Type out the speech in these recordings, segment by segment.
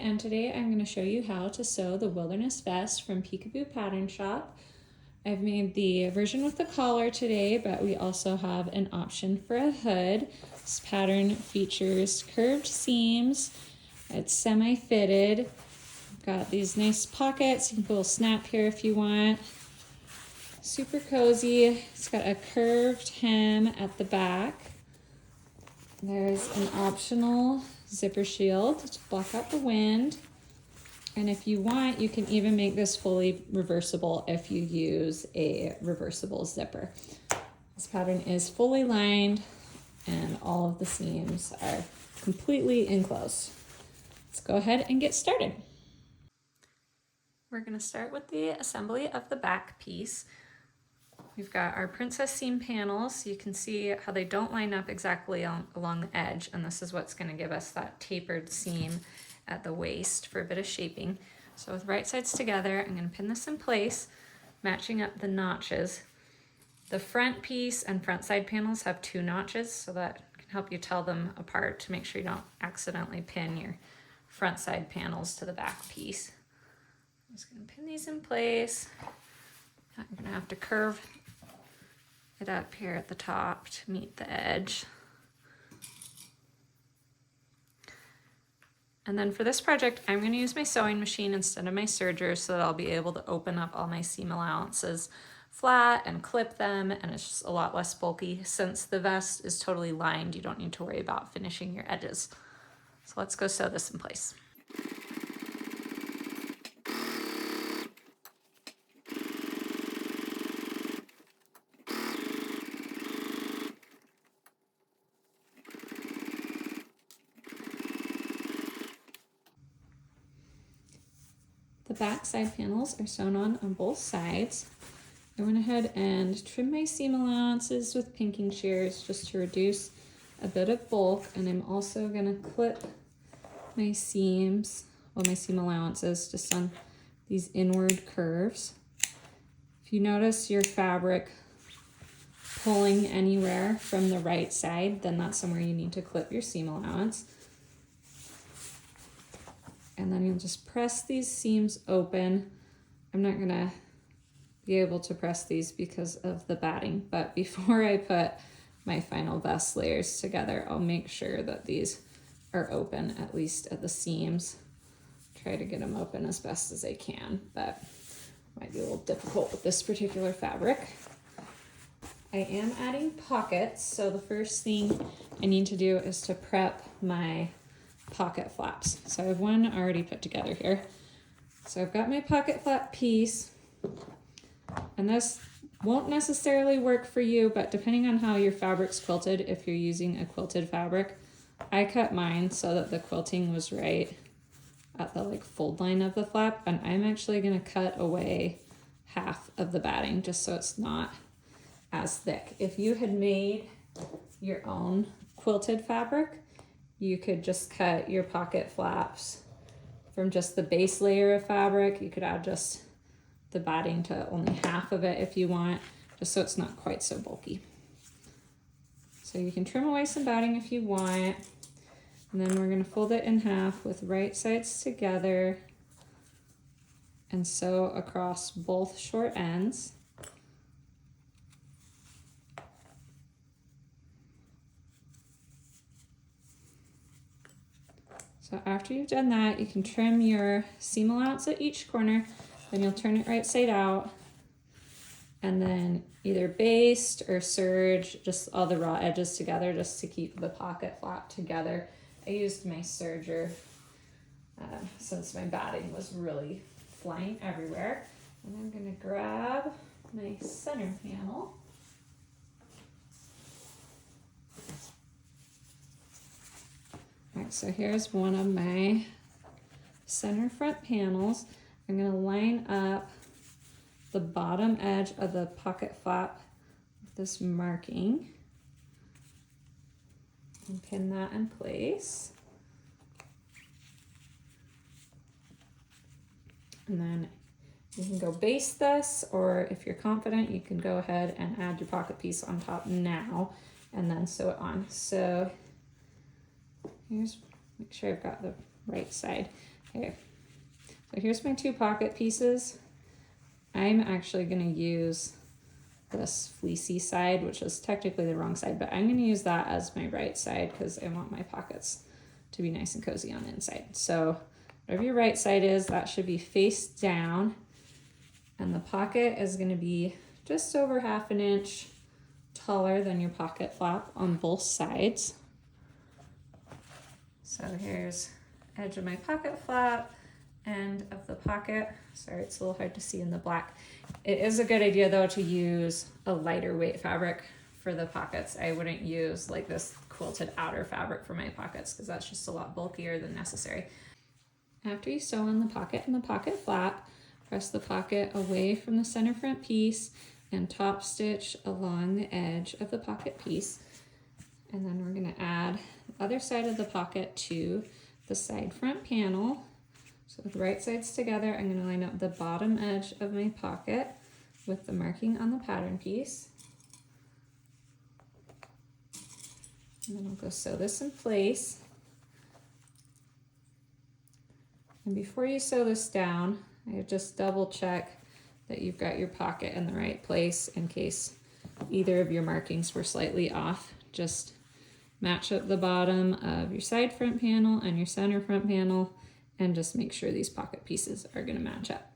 and today I'm going to show you how to sew the Wilderness Vest from Peekaboo Pattern Shop. I've made the version with the collar today, but we also have an option for a hood. This pattern features curved seams. It's semi-fitted. Got these nice pockets. You can put a little snap here if you want. Super cozy. It's got a curved hem at the back. There's an optional zipper shield to block out the wind. And if you want, you can even make this fully reversible if you use a reversible zipper. This pattern is fully lined and all of the seams are completely enclosed. Let's go ahead and get started. We're going to start with the assembly of the back piece. We've got our princess seam panels. You can see how they don't line up exactly along the edge, and this is what's going to give us that tapered seam at the waist for a bit of shaping. So with right sides together, I'm going to pin this in place, matching up the notches. The front piece and front side panels have 2 notches, so that can help you tell them apart to make sure you don't accidentally pin your front side panels to the back piece. I'm just going to pin these in place. I'm going to have to curve it up here at the top to meet the edge. And then for this project, I'm going to use my sewing machine instead of my serger so that I'll be able to open up all my seam allowances flat and clip them, and it's just a lot less bulky. Since the vest is totally lined, you don't need to worry about finishing your edges. So let's go sew this in place. The back side panels are sewn on both sides. I went ahead and trimmed my seam allowances with pinking shears just to reduce a bit of bulk, and I'm also going to clip my seams, well, my seam allowances just on these inward curves. If you notice your fabric pulling anywhere from the right side, then that's somewhere you need to clip your seam allowance. And then you'll just press these seams open. I'm not gonna be able to press these because of the batting, but before I put my final vest layers together, I'll make sure that these are open, at least at the seams. Try to get them open as best as I can, but it might be a little difficult with this particular fabric. I am adding pockets, so the first thing I need to do is to prep my pocket flaps. So I have one already put together here. So I've got my pocket flap piece, and this won't necessarily work for you, but depending on how your fabric's quilted, if you're using a quilted fabric, I cut mine so that the quilting was right at the fold line of the flap, and I'm actually going to cut away half of the batting just so it's not as thick. If you had made your own quilted fabric, you could just cut your pocket flaps from just the base layer of fabric. You could add just the batting to only half of it if you want, just so it's not quite so bulky. So you can trim away some batting if you want. And then we're going to fold it in half with right sides together and sew across both short ends. So after you've done that, you can trim your seam allowance at each corner, then you'll turn it right side out, and then either baste or serge just all the raw edges together just to keep the pocket flap together. I used my serger since my batting was really flying everywhere. And I'm going to grab my center panel. Alright, so here's one of my center front panels. I'm going to line up the bottom edge of the pocket flap with this marking and pin that in place. And then you can go baste this, or if you're confident, you can go ahead and add your pocket piece on top now and then sew it on. So here's, make sure I've got the right side. Okay, so here's my 2 pocket pieces. I'm actually gonna use this fleecy side, which is technically the wrong side, but I'm gonna use that as my right side because I want my pockets to be nice and cozy on the inside. So whatever your right side is, that should be face down, and the pocket is gonna be just over 1/2 inch taller than your pocket flap on both sides. So here's edge of my pocket flap, end of the pocket. Sorry, it's a little hard to see in the black. It is a good idea though to use a lighter weight fabric for the pockets. I wouldn't use like this quilted outer fabric for my pockets because that's just a lot bulkier than necessary. After you sew in the pocket and the pocket flap, press the pocket away from the center front piece and top stitch along the edge of the pocket piece. And then we're gonna add the other side of the pocket to the side front panel. So with the right sides together, I'm gonna line up the bottom edge of my pocket with the marking on the pattern piece. And then I'll go sew this in place. And before you sew this down, I just double check that you've got your pocket in the right place in case either of your markings were slightly off. Just match up the bottom of your side front panel and your center front panel and just make sure these pocket pieces are gonna match up.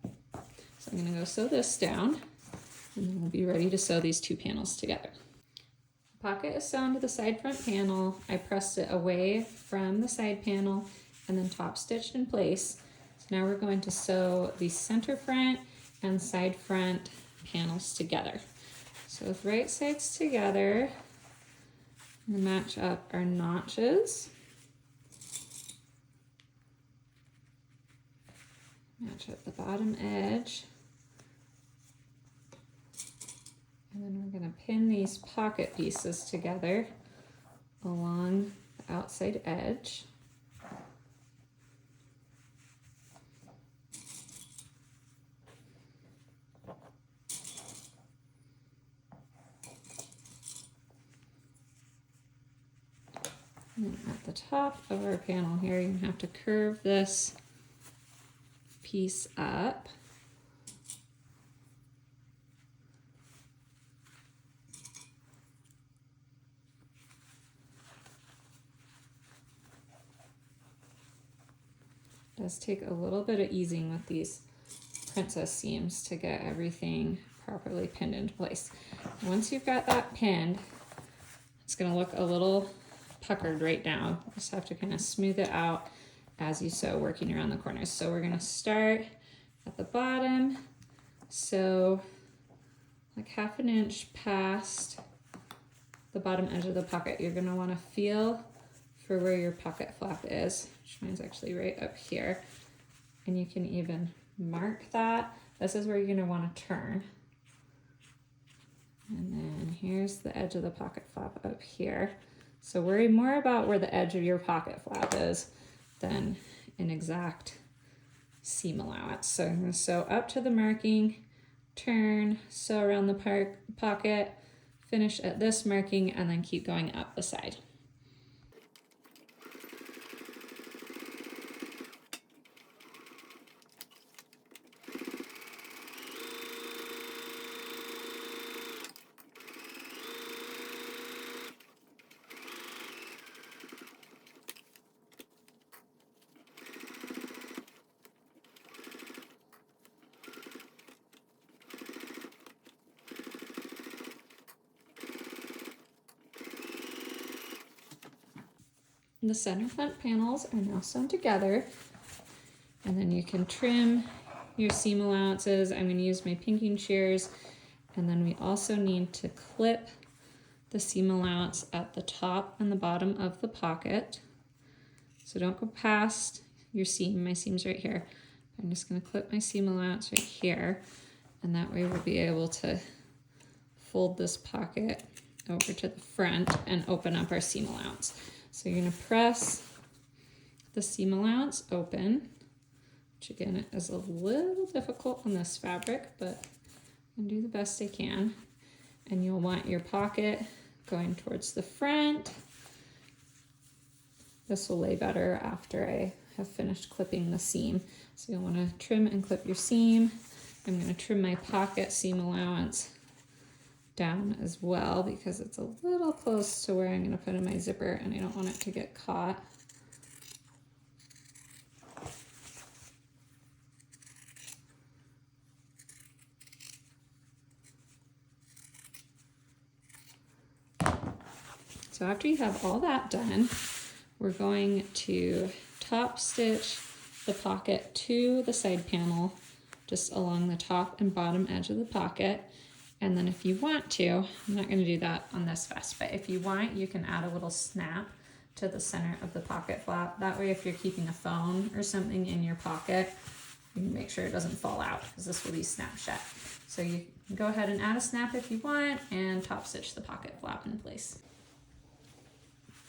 So I'm gonna go sew this down and then we'll be ready to sew these 2 panels together. The pocket is sewn to the side front panel. I pressed it away from the side panel and then top stitched in place. So now we're going to sew the center front and side front panels together. So with right sides together, I'm gonna match up our notches. Match up the bottom edge. And then we're gonna pin these pocket pieces together along the outside edge. And at the top of our panel here, you're gonna have to curve this piece up. It does take a little bit of easing with these princess seams to get everything properly pinned into place. Once you've got that pinned, it's gonna look a little puckered right now. Just have to kind of smooth it out as you sew, working around the corners. So we're gonna start at the bottom, sew like 1/2 inch past the bottom edge of the pocket. You're gonna wanna feel for where your pocket flap is, which mine's actually right up here. And you can even mark that. This is where you're gonna wanna turn. And then here's the edge of the pocket flap up here. So worry more about where the edge of your pocket flap is than an exact seam allowance. So I'm gonna sew up to the marking, turn, sew around the pocket, finish at this marking, and then keep going up the side. The center front panels are now sewn together, and then you can trim your seam allowances. I'm going to use my pinking shears, and then we also need to clip the seam allowance at the top and the bottom of the pocket. So don't go past your seam. My seam's right here. I'm just going to clip my seam allowance right here, and that way we'll be able to fold this pocket over to the front and open up our seam allowance. So you're gonna press the seam allowance open, which again is a little difficult on this fabric, but I'm gonna do the best I can. And you'll want your pocket going towards the front. This will lay better after I have finished clipping the seam. So you'll want to trim and clip your seam. I'm going to trim my pocket seam allowance down as well because it's a little close to where I'm going to put in my zipper and I don't want it to get caught. So after you have all that done, we're going to top stitch the pocket to the side panel just along the top and bottom edge of the pocket. And then if you want to, I'm not going to do that on this vest, but if you want, you can add a little snap to the center of the pocket flap. That way, if you're keeping a phone or something in your pocket, you can make sure it doesn't fall out because this will be snap shut. So you can go ahead and add a snap if you want and top stitch the pocket flap in place.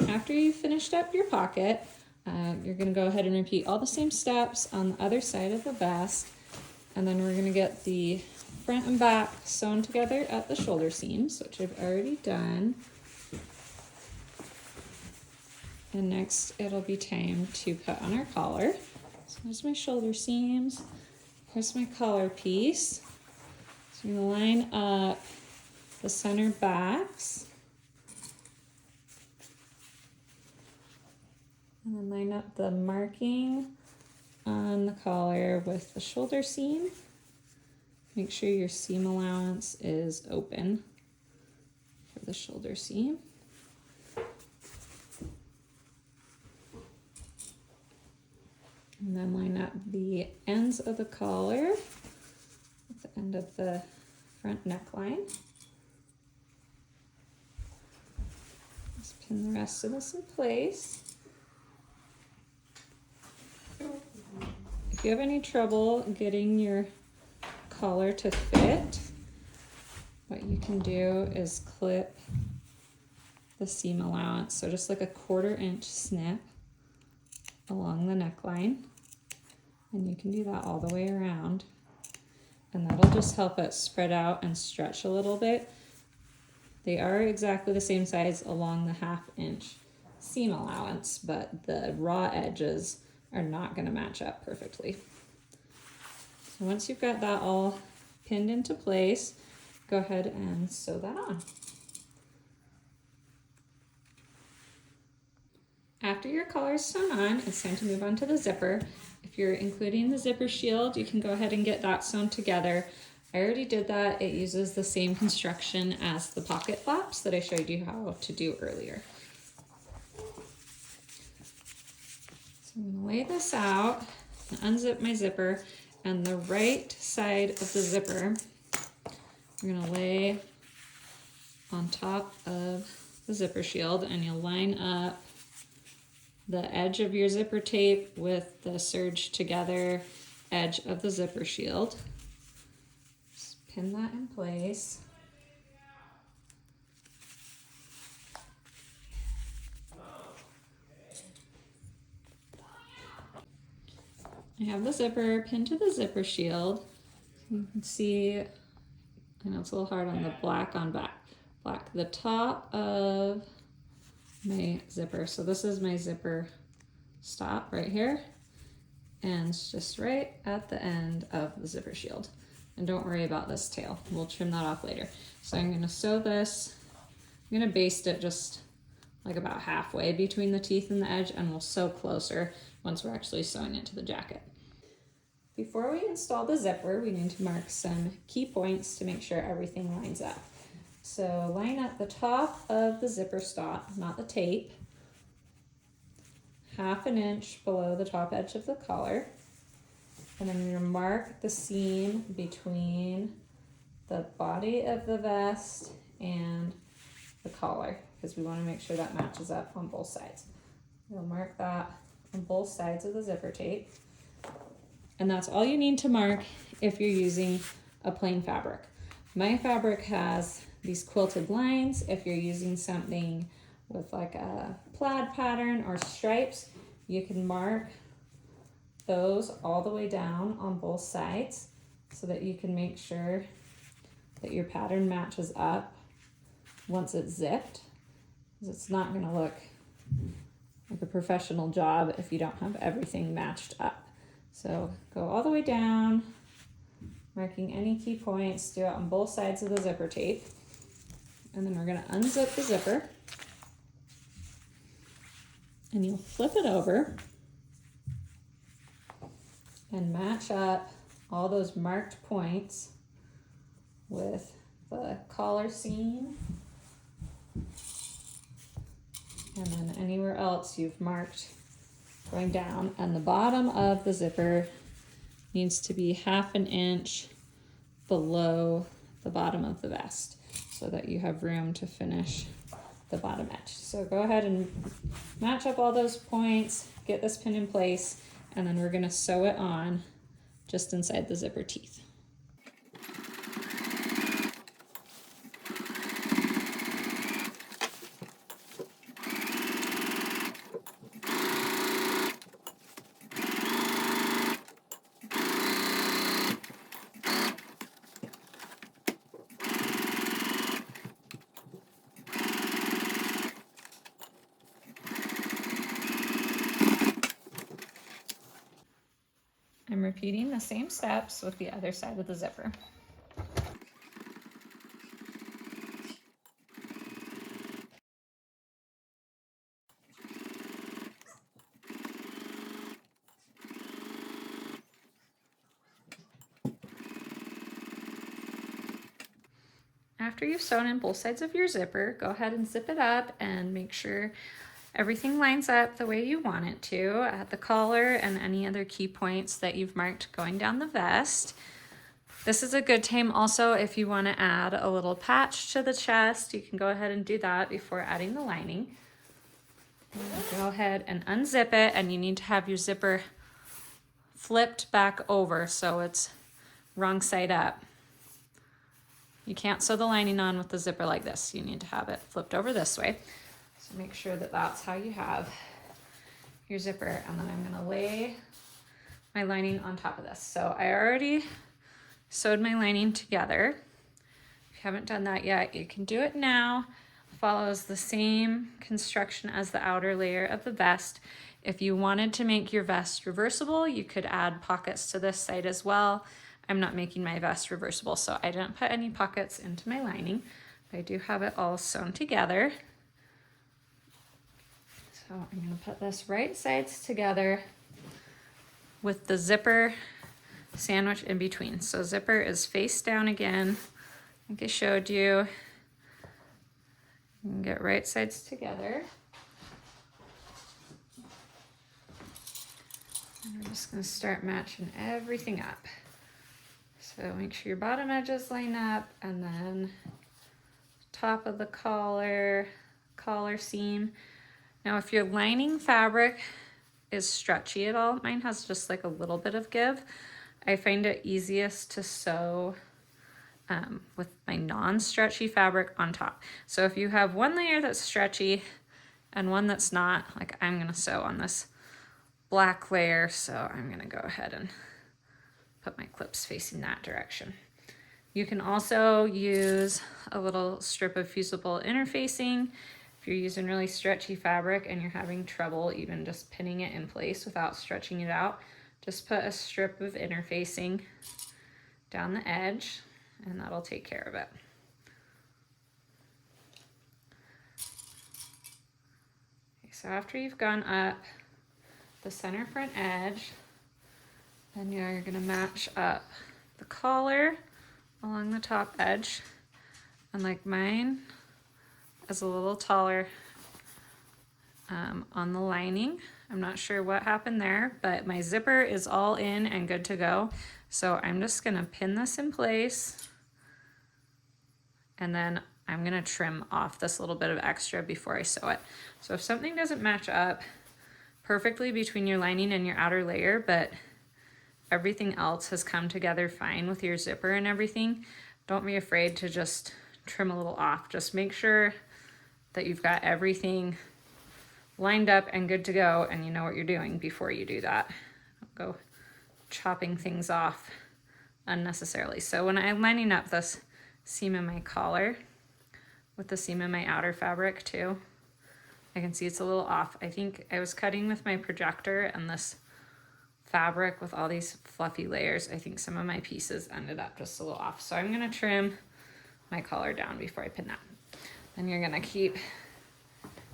After you've finished up your pocket, you're going to go ahead and repeat all the same steps on the other side of the vest, and then we're going to get the front and back sewn together at the shoulder seams, which I've already done. And next it'll be time to put on our collar. So here's my shoulder seams, here's my collar piece. So I'm going to line up the center backs. And then line up the marking on the collar with the shoulder seam. Make sure your seam allowance is open for the shoulder seam. And then line up the ends of the collar at the end of the front neckline. Just pin the rest of this in place. If you have any trouble getting your collar to fit, what you can do is clip the seam allowance. So just like a 1/4 inch snip along the neckline. And you can do that all the way around. And that'll just help it spread out and stretch a little bit. They are exactly the same size along the 1/2 inch seam allowance, but the raw edges are not going to match up perfectly. So once you've got that all pinned into place, go ahead and sew that on. After your collar is sewn on, it's time to move on to the zipper. If you're including the zipper shield, you can go ahead and get that sewn together. I already did that. It uses the same construction as the pocket flaps that I showed you how to do earlier. I'm going to lay this out and unzip my zipper, and the right side of the zipper we're going to lay on top of the zipper shield, and you'll line up the edge of your zipper tape with the serged together edge of the zipper shield. Just pin that in place. I have the zipper pinned to the zipper shield. You can see, I know it's a little hard on the black on black. The top of my zipper. So this is my zipper stop right here. And it's just right at the end of the zipper shield. And don't worry about this tail. We'll trim that off later. So I'm gonna sew this. I'm gonna baste it just like about halfway between the teeth and the edge, and we'll sew closer once we're actually sewing it to the jacket. Before we install the zipper, we need to mark some key points to make sure everything lines up. So line up the top of the zipper stop, not the tape, 1/2 inch below the top edge of the collar. And then you're gonna mark the seam between the body of the vest and the collar, because we want to make sure that matches up on both sides. You'll mark that on both sides of the zipper tape. And that's all you need to mark if you're using a plain fabric. My fabric has these quilted lines. If you're using something with like a plaid pattern or stripes, you can mark those all the way down on both sides so that you can make sure that your pattern matches up once it's zipped. Because it's not going to look like a professional job if you don't have everything matched up. So go all the way down, marking any key points, do it on both sides of the zipper tape. And then we're gonna unzip the zipper and you'll flip it over and match up all those marked points with the collar seam and then anywhere else you've marked going down. And the bottom of the zipper needs to be 1/2 inch below the bottom of the vest so that you have room to finish the bottom edge. So go ahead and match up all those points, get this pin in place, and then we're gonna sew it on just inside the zipper teeth. I'm repeating the same steps with the other side of the zipper. After you've sewn in both sides of your zipper, go ahead and zip it up and make sure everything lines up the way you want it to at the collar and any other key points that you've marked going down the vest. This is a good time also if you want to add a little patch to the chest. You can go ahead and do that before adding the lining. Go ahead and unzip it, and you need to have your zipper flipped back over so it's wrong side up. You can't sew the lining on with the zipper like this. You need to have it flipped over this way. So make sure that that's how you have your zipper. And then I'm gonna lay my lining on top of this. So I already sewed my lining together. If you haven't done that yet, you can do it now. Follows the same construction as the outer layer of the vest. If you wanted to make your vest reversible, you could add pockets to this side as well. I'm not making my vest reversible, so I didn't put any pockets into my lining, but I do have it all sewn together. So I'm gonna put this right sides together with the zipper sandwich in between. So zipper is face down again, like I showed you. You can get right sides together. And we're just gonna start matching everything up. So make sure your bottom edges line up, and then top of the collar seam. Now if your lining fabric is stretchy at all, mine has just like a little bit of give, I find it easiest to sew with my non-stretchy fabric on top. So if you have one layer that's stretchy and one that's not, like I'm gonna sew on this black layer, so I'm gonna go ahead and put my clips facing that direction. You can also use a little strip of fusible interfacing. If you're using really stretchy fabric and you're having trouble even just pinning it in place without stretching it out, just put a strip of interfacing down the edge and that'll take care of it. Okay, so after you've gone up the center front edge, then you're gonna match up the collar along the top edge. And like mine is a little taller on the lining. I'm not sure what happened there, but my zipper is all in and good to go. So I'm just gonna pin this in place, and then I'm gonna trim off this little bit of extra before I sew it. So if something doesn't match up perfectly between your lining and your outer layer, but everything else has come together fine with your zipper and everything, don't be afraid to just trim a little off. Just make sure that you've got everything lined up and good to go and you know what you're doing before you do that. Don't go chopping things off unnecessarily. So when I'm lining up this seam in my collar with the seam in my outer fabric too, I can see it's a little off. I think I was cutting with my projector and this fabric with all these fluffy layers. I think some of my pieces ended up just a little off. So I'm gonna trim my collar down before I pin that. Then you're gonna keep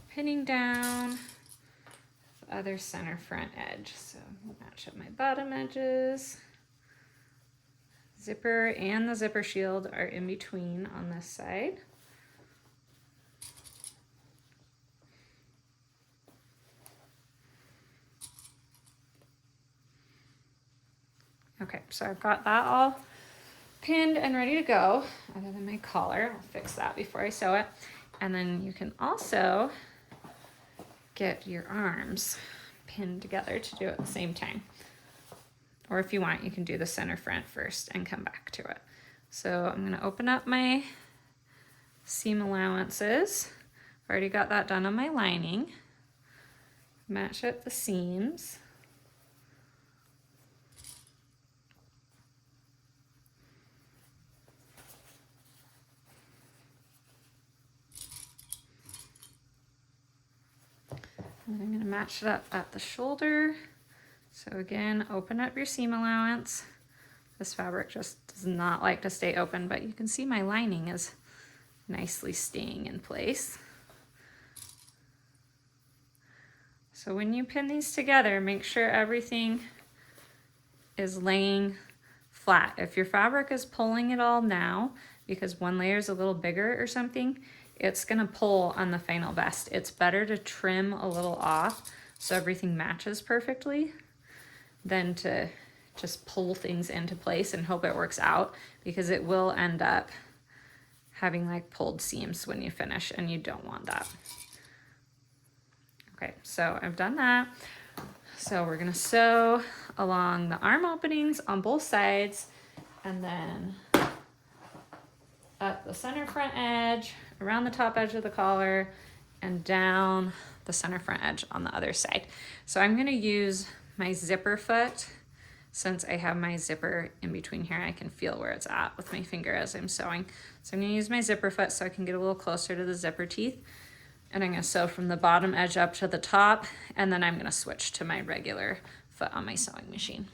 pinning down the other center front edge. So match up my bottom edges. Zipper and the zipper shield are in between on this side. Okay, so I've got that all pinned and ready to go, other than my collar. I'll fix that before I sew it. And then you can also get your arms pinned together to do it at the same time. Or if you want, you can do the center front first and come back to it. So I'm gonna open up my seam allowances. I've already got that done on my lining. Match up the seams. And I'm gonna match it up at the shoulder. So again, open up your seam allowance. This fabric just does not like to stay open, but you can see my lining is nicely staying in place. So when you pin these together, make sure everything is laying flat. If your fabric is pulling it all now, because one layer is a little bigger or something, it's gonna pull on the final vest. It's better to trim a little off so everything matches perfectly than to just pull things into place and hope it works out, because it will end up having like pulled seams when you finish, and you don't want that. Okay, so I've done that. So we're gonna sew along the arm openings on both sides, and then up the center front edge, around the top edge of the collar, and down the center front edge on the other side. So I'm gonna use my zipper foot. Since I have my zipper in between here, I can feel where it's at with my finger as I'm sewing. So I'm gonna use my zipper foot so I can get a little closer to the zipper teeth. And I'm gonna sew from the bottom edge up to the top, and then I'm gonna switch to my regular foot on my sewing machine.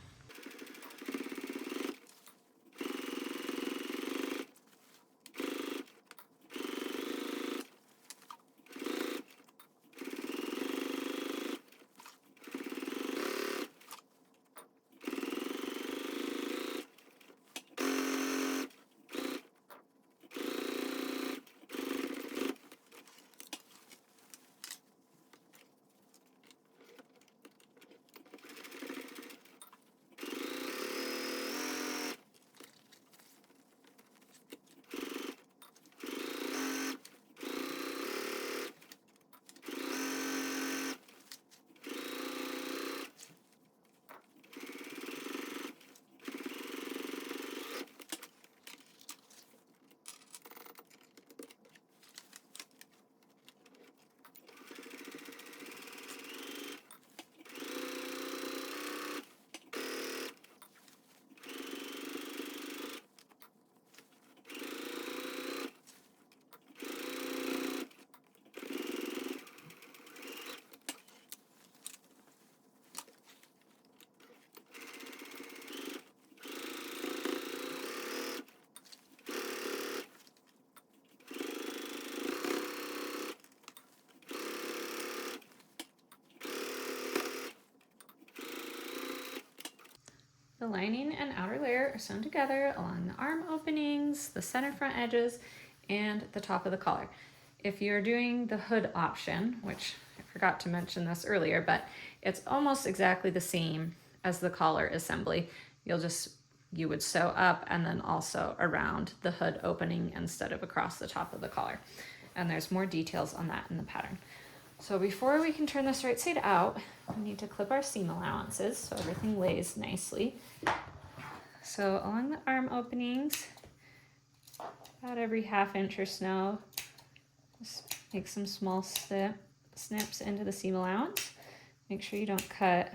The lining and outer layer are sewn together along the arm openings, the center front edges, and the top of the collar. If you're doing the hood option, which I forgot to mention this earlier, but it's almost exactly the same as the collar assembly. You would sew up and then also around the hood opening instead of across the top of the collar. And there's more details on that in the pattern. So before we can turn this right side out, we need to clip our seam allowances so everything lays nicely. So along the arm openings, about every 1/2 inch or so, just make some small snips into the seam allowance. Make sure you don't cut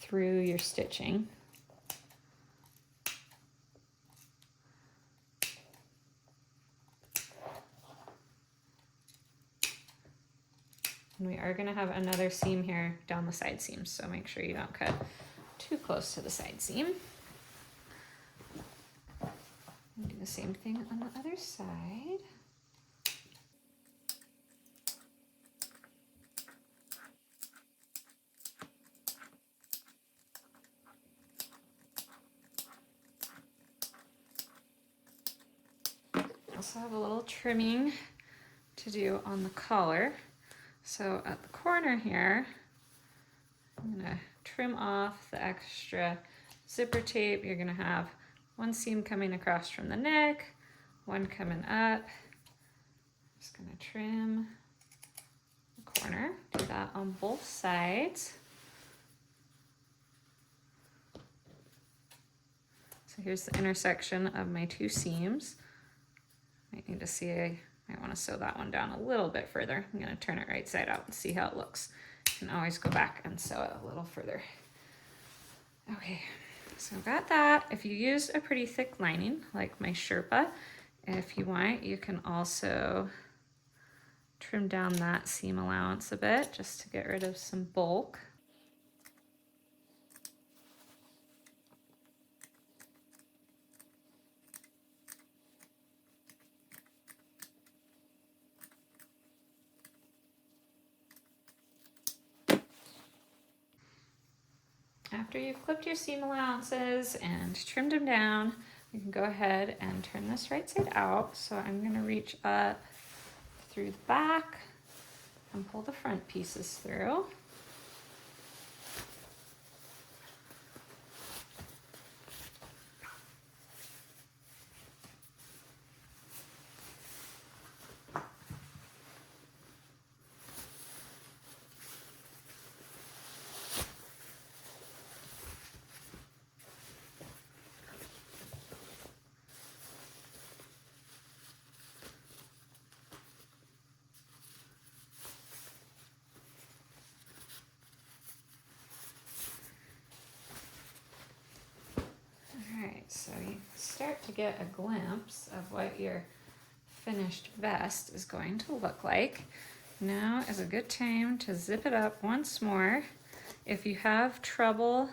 through your stitching. are gonna have another seam here down the side seams, so make sure you don't cut too close to the side seam. And do the same thing on the other side. Also have a little trimming to do on the collar. So at the corner here, I'm gonna trim off the extra zipper tape. You're gonna have one seam coming across from the neck, one coming up. Just gonna trim the corner, do that on both sides. So here's the intersection of my two seams. Might need to see, I might want to sew that one down a little bit further. I'm going to turn it right side out and see how it looks. You can always go back and sew it a little further. Okay, so I've got that. If you use a pretty thick lining, like my Sherpa, if you want, you can also trim down that seam allowance a bit just to get rid of some bulk. After you've clipped your seam allowances and trimmed them down, you can go ahead and turn this right side out. So I'm going to reach up through the back and pull the front pieces through. So you start to get a glimpse of what your finished vest is going to look like. Now is a good time to zip it up once more. If you have trouble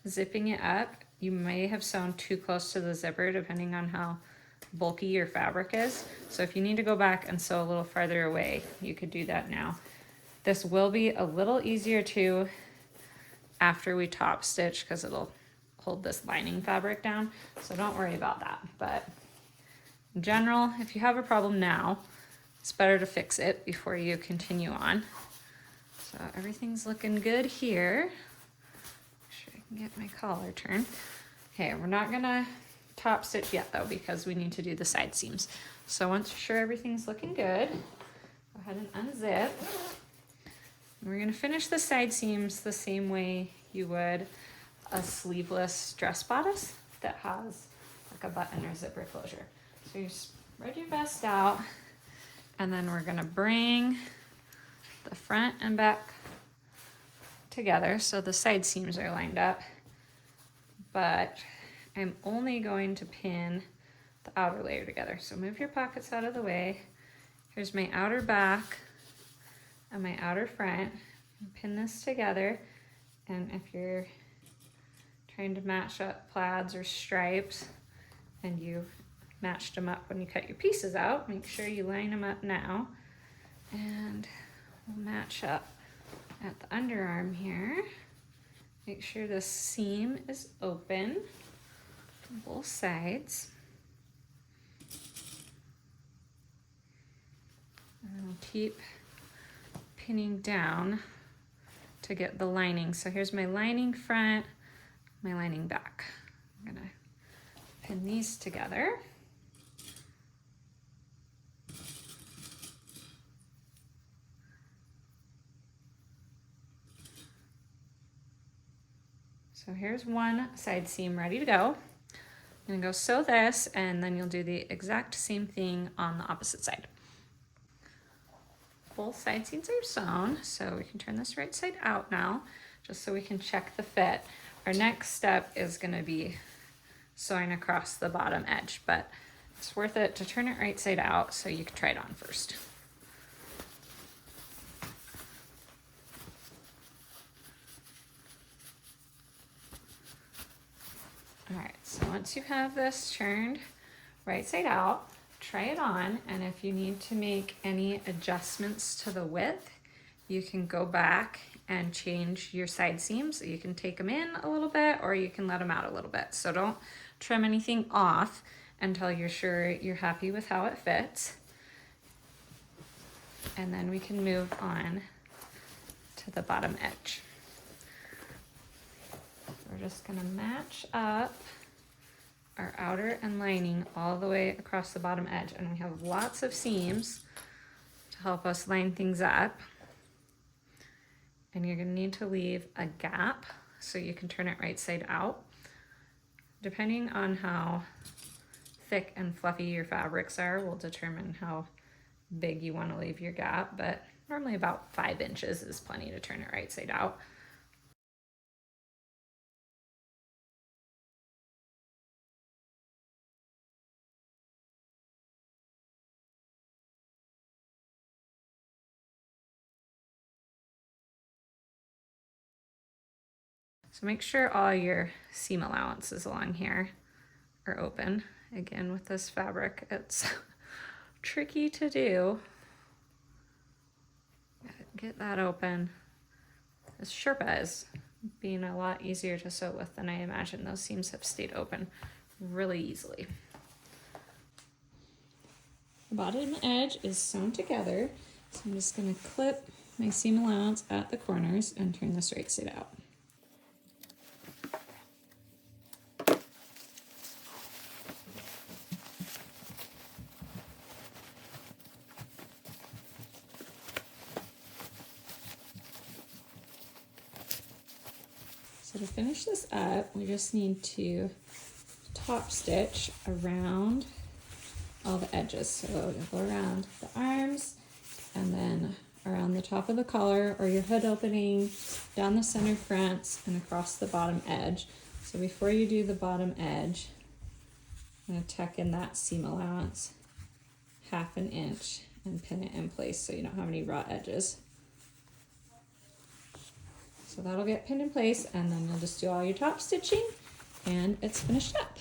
zipping it up, you may have sewn too close to the zipper depending on how bulky your fabric is. So if you need to go back and sew a little farther away, you could do that now. This will be a little easier too after we top stitch because it'll hold this lining fabric down, so don't worry about that. But in general, if you have a problem now, it's better to fix it before you continue on. So everything's looking good here. Make sure I can get my collar turned. Okay, we're not gonna top stitch yet though because we need to do the side seams. So once you're sure everything's looking good, go ahead and unzip. And we're gonna finish the side seams the same way you would a sleeveless dress bodice that has like a button or zipper closure. So you spread your vest out and then we're gonna bring the front and back together so the side seams are lined up, but I'm only going to pin the outer layer together. So move your pockets out of the way. Here's my outer back and my outer front. Pin this together, and if you're trying to match up plaids or stripes and you matched them up when you cut your pieces out, make sure you line them up now. And we'll match up at the underarm here. Make sure the seam is open on both sides. And then we'll keep pinning down to get the lining. So here's my lining front, my lining back. I'm gonna pin these together. So here's one side seam ready to go. I'm gonna go sew this and then you'll do the exact same thing on the opposite side. Both side seams are sewn, so we can turn this right side out now, just so we can check the fit. Our next step is gonna be sewing across the bottom edge, but it's worth it to turn it right side out so you can try it on first. right, so once you have this turned right side out, try it on, and if you need to make any adjustments to the width, you can go back and change your side seams. You can take them in a little bit or you can let them out a little bit. So don't trim anything off until you're sure you're happy with how it fits. And then we can move on to the bottom edge. We're just gonna match up our outer and lining all the way across the bottom edge, and we have lots of seams to help us line things up. And you're gonna need to leave a gap so you can turn it right side out. Depending on how thick and fluffy your fabrics are will determine how big you want to leave your gap, but normally about 5 inches is plenty to turn it right side out. So make sure all your seam allowances along here are open. Again, with this fabric, it's tricky to do. Get that open. This Sherpa is being a lot easier to sew with than I imagined. Those seams have stayed open really easily. The bottom edge is sewn together, so I'm just going to clip my seam allowance at the corners and turn this right side out. So to finish this up, we just need to top stitch around all the edges. So you'll go around the arms and then around the top of the collar or your hood opening, down the center fronts and across the bottom edge. So before you do the bottom edge, I'm going to tuck in that seam allowance 1/2 inch and pin it in place so you don't have any raw edges. So that'll get pinned in place, and then you'll just do all your top stitching and it's finished up.